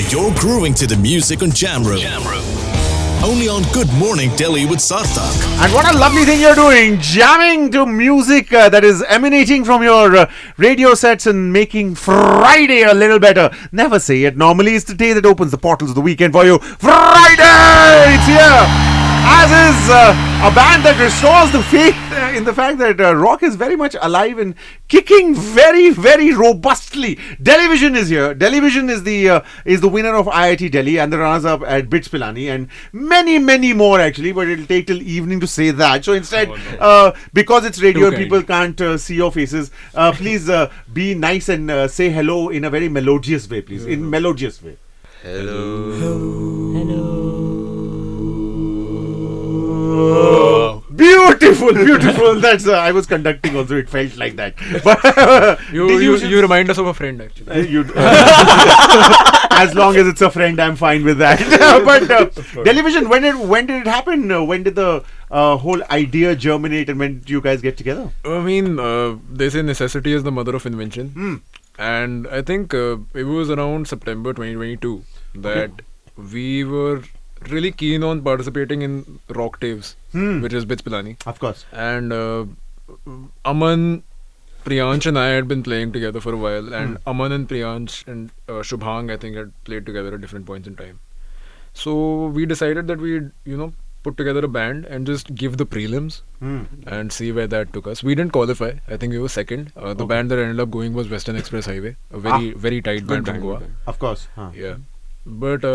You're grooving to the music on Jamroom. Only on Good Morning Delhi with Sarthak. And what a lovely thing you're doing, jamming to music that is emanating from your radio sets and making Friday a little better. Never say it. Normally it's the day that opens the portals of the weekend for you. Friday! It's here! As is a band that restores the faith in the fact that rock is very much alive and kicking very, very robustly. Delhivision is here. Delhivision is the winner of IIT Delhi and the runners-up at Bits Pilani and many, many more actually. But it'll take till evening to say that. So instead, because it's radio, people can't see your faces. Please be nice and say hello in a very melodious way, please. In melodious way. Beautiful, beautiful. That's I was conducting also. It felt like that. But you remind us of a friend actually. As long as it's a friend, I'm fine with that. But Delhivision, when did it happen? When did the whole idea germinate, and when did you guys get together? I mean, they say necessity is the mother of invention, and I think it was around September 2022 that we were really keen on participating in Rock Taves, which is Bits Pilani. Of course. And Aman, Priyansh and I had been playing together for a while, and Aman and Priyansh and Shubhang, I think, had played together at different points in time. So we decided that we'd, put together a band and just give the prelims and see where that took us. We didn't qualify. I think we were second. The band that ended up going was Western Express Highway, a very tight band from Goa. Of course. Yeah. But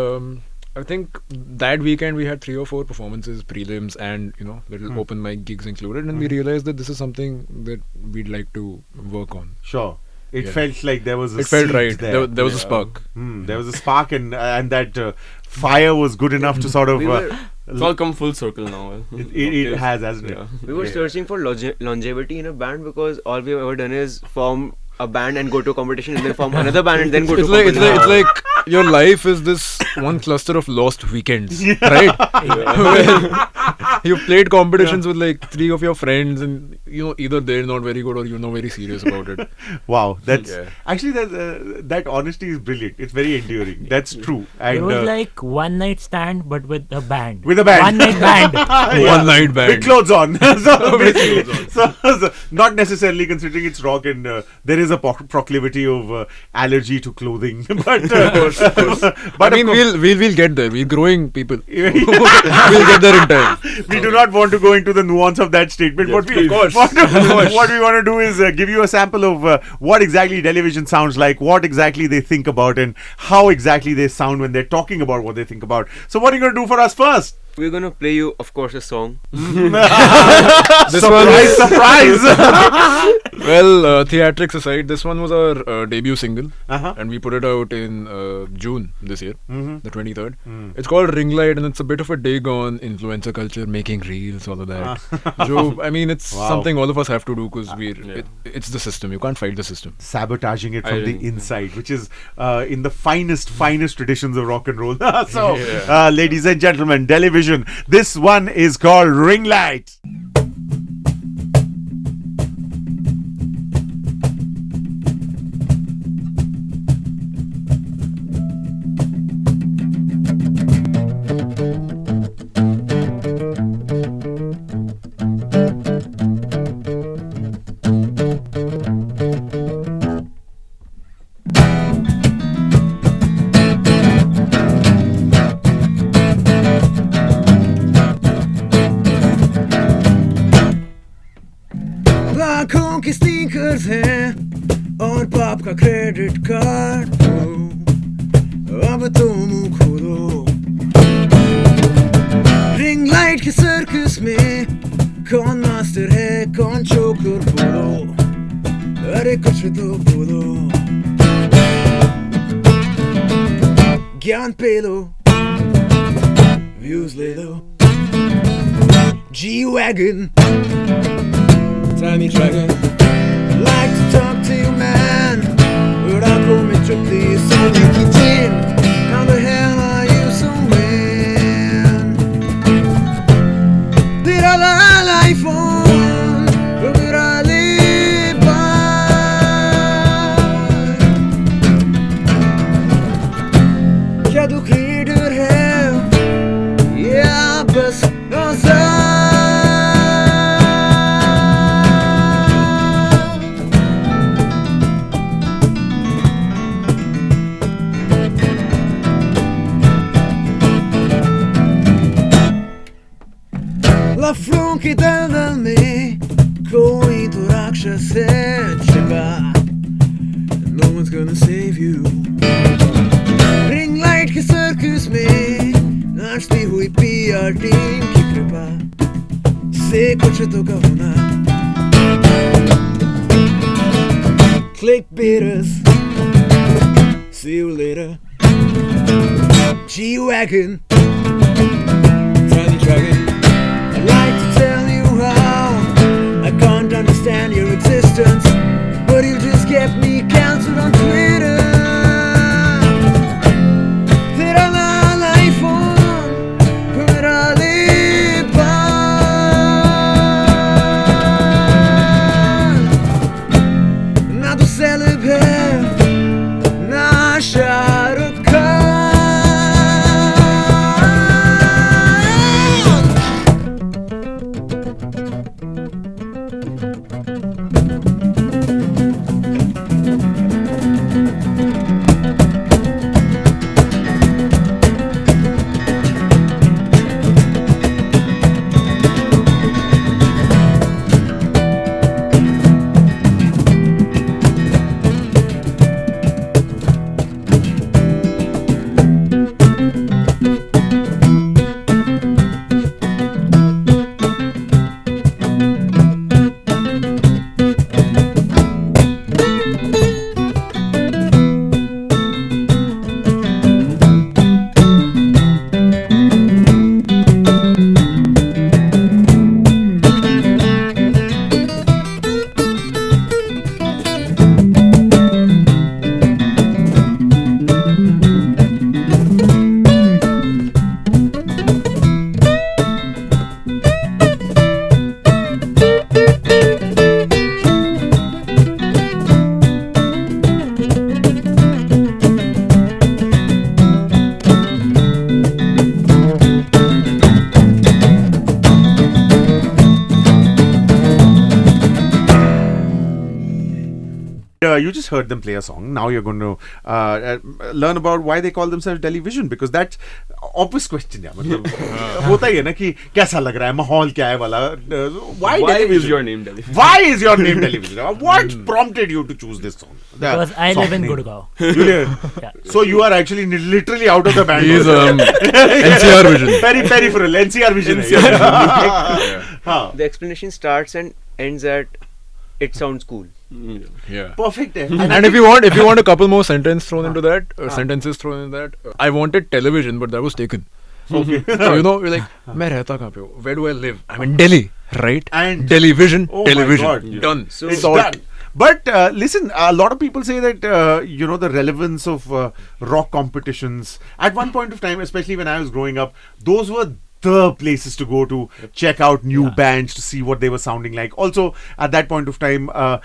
I think that weekend we had 3 or 4 performances, prelims, and little open mic gigs included, and we realized that this is something that we'd like to work on. Sure. It felt like there was a It felt seed right. there. There was a spark. There was a spark, and that fire was good enough to sort of. It's all come full circle now. It has, hasn't it? We were searching for longevity in a band because all we've ever done is form a band and go to a competition and then form another band and then go to a competition. It's like your life is this one cluster of lost weekends, right? You've played competitions with like 3 of your friends, and either they're not very good or you're not very serious about it. Wow, that's actually that honesty is brilliant. It's very enduring. That's true. And it was like one night stand, but with a band. With a band. One night band. One night band. With clothes on. so not necessarily considering it's rock, and there is a proclivity of allergy to clothing. But I mean, we'll get there. We're growing people. We'll get there in time. We do not want to go into the nuance of that statement. Yes, What we want to do is give you a sample of what exactly Delhivision sounds like, what exactly they think about, and how exactly they sound when they're talking about what they think about. So what are you going to do for us first? We're going to play you, of course, a song. Surprise! Well, theatrics aside, this one was our debut single, and we put it out in June this year, the 23rd. It's called Ring Light, and it's a bit of a dig on influencer culture, making reels, all of that. So, I mean, it's something all of us have to do because it's the system. You can't fight the system. Sabotaging it from the inside, which is in the finest traditions of rock and roll. So, ladies and gentlemen, Delhivision. This one is called Ring Light. आंखों की sneakers हैं और बाप का credit card अब तो मुंह खोलो रिंग लाइट के सर्कस में कौन मास्टर है कौन चोकर बोलो अरे कुछ तो बोलो ज्ञान पे लो व्यूज ले लो G-Wagon Tiny Dragon like to talk to you, man, but I pull me triply, so Nicky Jim. How the hell are you so man? Did I lie life on, or did I live by? कि दलदल में कोई तो राक्षस है छिपा. No one's gonna save you. Ring light के circus में नाचती हुई PR टीम की कृपा से कुछ तो कहो ना. Clickbaiters, see you later. G-Wagon, Tiny Dragon. I'd like to tell you how I can't understand your existence, but you just kept me cancelled on Twitter. Tera naal iPhone, mera lipan. Na tu celeb hai, na Shahrukh Khan. You just heard them play a song. Now you're going to learn about why they call themselves Delhivision, because that's obvious question. Yeah, मतलब होता ही है ना कि कैसा लग रहा है, माहौल क्या है वाला. Why is your name Delhivision? Why is your name Delhivision? What prompted you to choose this song? Because I live in Gurgaon. You live. Yeah. So you are actually literally out of the band. He's NCR Vision. Very peripheral. NCR Vision. हाँ. The explanation starts and ends at it sounds cool. Yeah. Perfect. And if you want a couple more sentences thrown into that, I wanted television, but that was taken. Okay. So you're like, मैं रहता कहाँ पे हूँ? Where do I live? I'm in Delhi, right? And Delhivision, oh my television, God. done. So It's Solved. done. But listen, a lot of people say that the relevance of rock competitions at one point of time, especially when I was growing up, those were the places to go to check out new bands, to see what they were sounding like. Also, at that point of time, a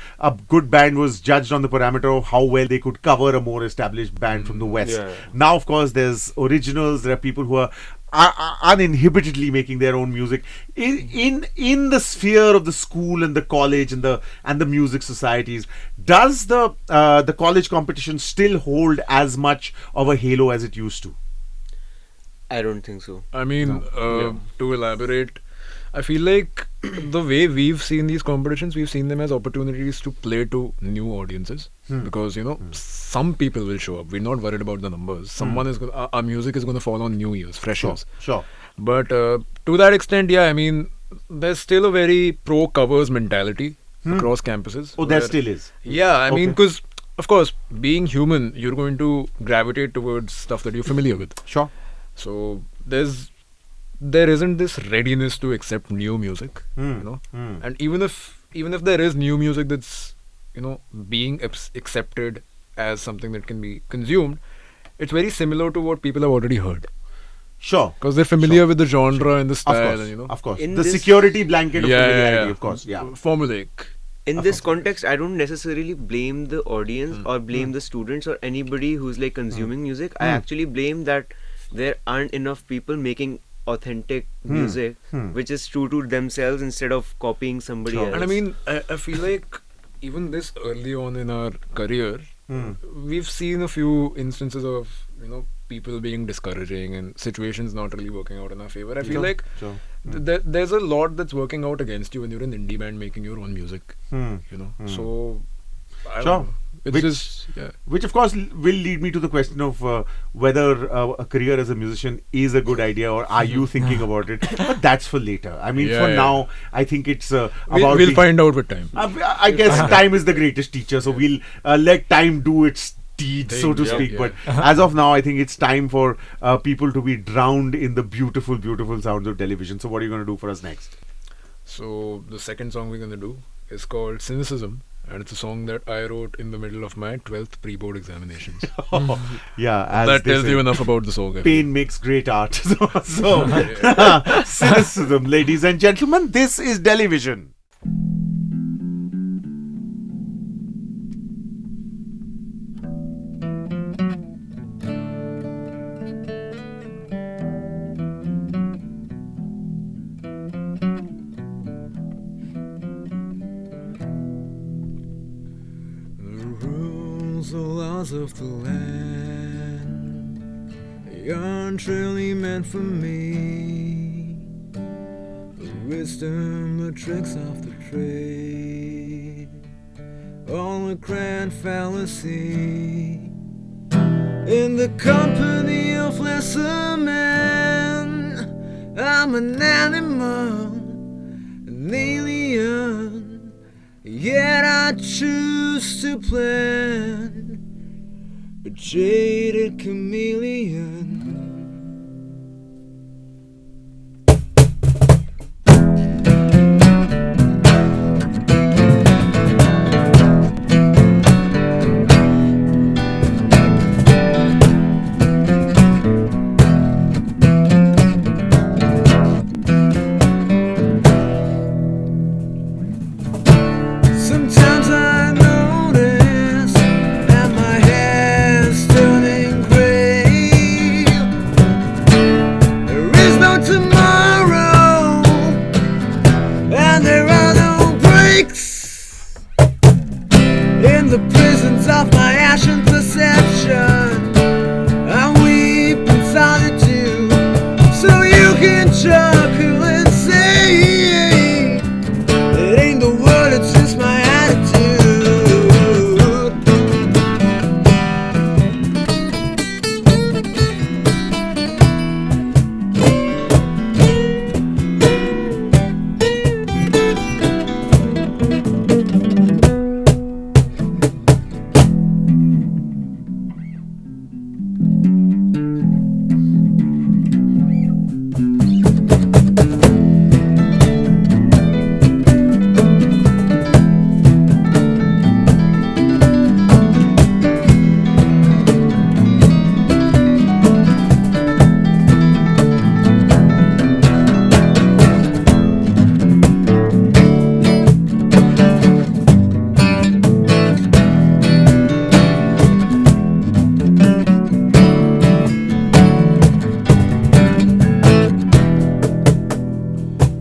good band was judged on the parameter of how well they could cover a more established band from the West. Yeah. Now, of course, there's originals. There are people who are uninhibitedly making their own music in the sphere of the school and the college and the music societies. Does the college competition still hold as much of a halo as it used to? I don't think so. I mean, to elaborate, I feel like the way we've seen these competitions, we've seen them as opportunities to play to new audiences. Because, some people will show up. We're not worried about the numbers. Someone is going our music is going to fall on New Year's, freshers. Sure. But to that extent, yeah, I mean, there's still a very pro-covers mentality across campuses. Oh, there where- still is. Yeah, I mean, Okay. because, of course, being human, you're going to gravitate towards stuff that you're familiar with. Sure. So there isn't this readiness to accept new music, and even if there is new music that's being accepted as something that can be consumed, it's very similar to what people have already heard, Sure. because they're familiar with the genre and the Of style, course. and Of course. In The this- security blanket of yeah, familiarity, of course. Yeah. formulaic. In this context, I don't necessarily blame the audience or blame the students or anybody who's like consuming music. I actually blame that there aren't enough people making authentic music which is true to themselves instead of copying somebody else. And I mean, I feel like even this early on in our career, we've seen a few instances of people being discouraging and situations not really working out in our favor, I feel Sure, like sure. there's a lot that's working out against you when you're an indie band making your own music. Hmm. You know, so I don't Sure. know. It's Which- just Which, of course, will lead me to the question of whether a career as a musician is a good idea, or are you thinking about it? But that's for later. I mean, Yeah, for yeah. now, I think it's about. we'll the- find out with time. I guess time is the greatest teacher, so we'll let time do its deed, so to Yeah, speak. yeah. But as of now, I think it's time for people to be drowned in the beautiful, beautiful sounds of television. So, what are you going to do for us next? So the second song we're gonna do is called Cynicism, and it's a song that I wrote in the middle of my 12th pre-board examinations. Yeah, as That they tells say, you enough about the song. I feel. pain makes great art. so cynicism, ladies and gentlemen, this is Delhivision. The rules, the laws of the land aren't really meant for me. The wisdom, the tricks of the trade, all a grand fallacy. In the company of lesser men, I'm an animal, an alien, yet I choose to plan, a jaded chameleon. Sometimes I notice that my hair's turning gray. There is no tomorrow, and there are no breaks in the prisons of my ashen perception. I weep in solitude, so you can chuckle and say it ain't the word, it's just my attitude.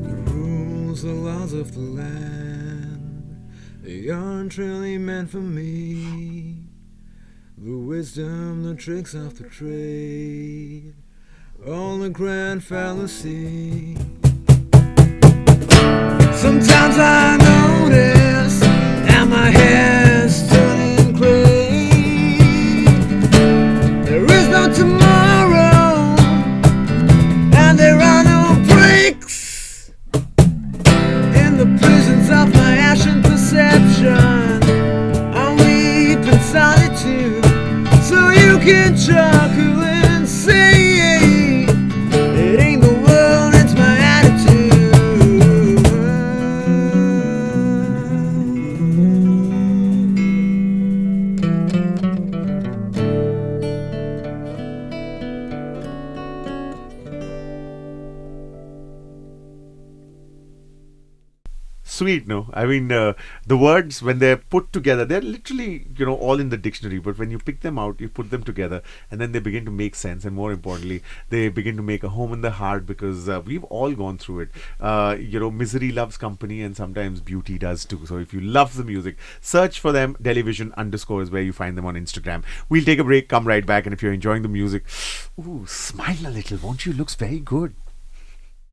The rules, the laws of the land, they aren't really meant for me. The wisdom, the tricks of the trade, all a grand fallacy. Sometimes I notice that my hair's turning gray. There is no tomorrow, and there are no breaks in the prisons of my ashen perception. I weep in solitude, so you can chuckle and say it ain't the world, it's my attitude. sweet, no? I mean, the words, when they're put together, they're literally, all in the dictionary. But when you pick them out, you put them together, and then they begin to make sense. And more importantly, they begin to make a home in the heart, because we've all gone through it. Misery loves company, and sometimes beauty does too. So if you love the music, search for them. Delhivision _ is where you find them on Instagram. We'll take a break, come right back, and if you're enjoying the music, ooh, smile a little, won't you? Looks very good.